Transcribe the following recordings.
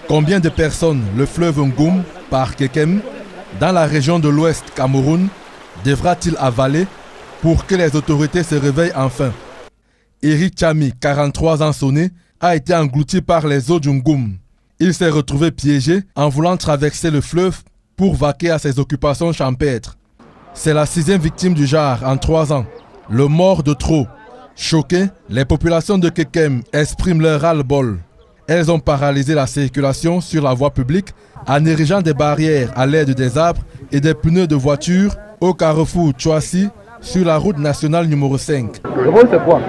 Combien de personnes le fleuve Ngoum, par Kekem, dans la région de l'Ouest Cameroun, devra-t-il avaler pour que les autorités se réveillent enfin? Eric Chami, 43 ans sonné, a été englouti par les eaux du Ngoum. Il s'est retrouvé piégé en voulant traverser le fleuve pour vaquer à ses occupations champêtres. C'est la 6e victime du genre en 3 ans. Le mort de trop. Choquées, les populations de Kekem expriment leur ras-le-bol. Elles ont paralysé la circulation sur la voie publique en érigeant des barrières à l'aide des arbres et des pneus de voitures au carrefour Tchouassi sur la route nationale numéro 5. Le rôle c'est quoi?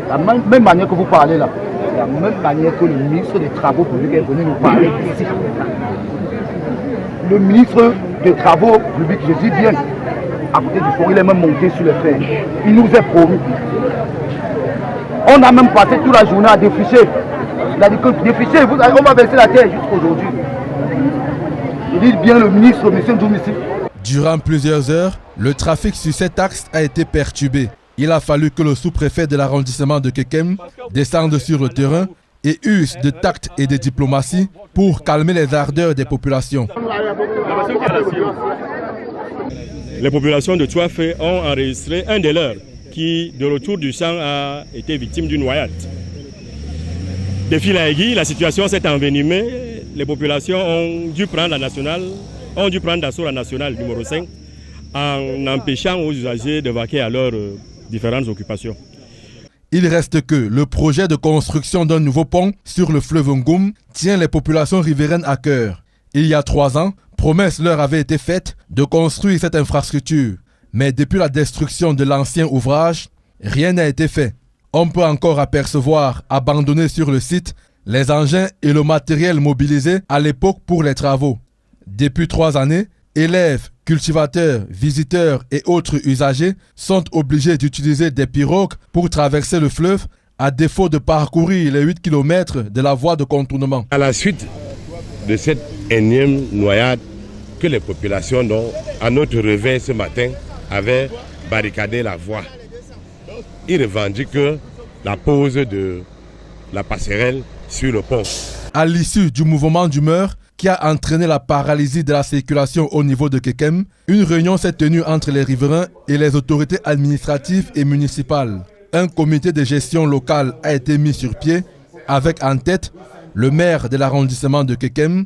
La même manière que vous parlez là, c'est la même manière que le ministre des Travaux publics est venu nous parler ici. Le ministre des Travaux publics, je dis bien, à côté du fond, il est même monté sur les fers. Il nous est promis. On a même passé toute la journée à défricher. Il a dit que défricher, on va verser la terre jusqu'aujourd'hui. Je dis bien le ministre, M. Ndoumissi. Durant plusieurs heures, le trafic sur cet axe a été perturbé. Il a fallu que le sous-préfet de l'arrondissement de Kekem descende sur le terrain et use de tact et de diplomatie pour calmer les ardeurs des populations. Les populations de Tchouafé ont enregistré un des leurs qui, de retour du champ, a été victime d'une noyade. De fil à aiguille, la situation s'est envenimée. Les populations ont dû prendre d'assaut la nationale numéro 5 en empêchant aux usagers de vaquer à leurs différentes occupations. Il reste que le projet de construction d'un nouveau pont sur le fleuve Ngoum tient les populations riveraines à cœur. Il y a 3 ans, promesse leur avait été faite de construire cette infrastructure. Mais depuis la destruction de l'ancien ouvrage, rien n'a été fait. On peut encore apercevoir, abandonnés sur le site, les engins et le matériel mobilisés à l'époque pour les travaux. Depuis 3 années, élèves, cultivateurs, visiteurs et autres usagers sont obligés d'utiliser des pirogues pour traverser le fleuve à défaut de parcourir les 8 km de la voie de contournement. À la suite de cette énième noyade que les populations, dont, à notre réveil ce matin, avaient barricadé la voie, ils revendiquent la pose de la passerelle sur le pont. À l'issue du mouvement d'humeur qui a entraîné la paralysie de la circulation au niveau de Kekem, une réunion s'est tenue entre les riverains et les autorités administratives et municipales. Un comité de gestion locale a été mis sur pied avec en tête le maire de l'arrondissement de Kekem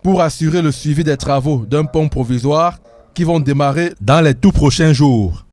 pour assurer le suivi des travaux d'un pont provisoire qui vont démarrer dans les tout prochains jours.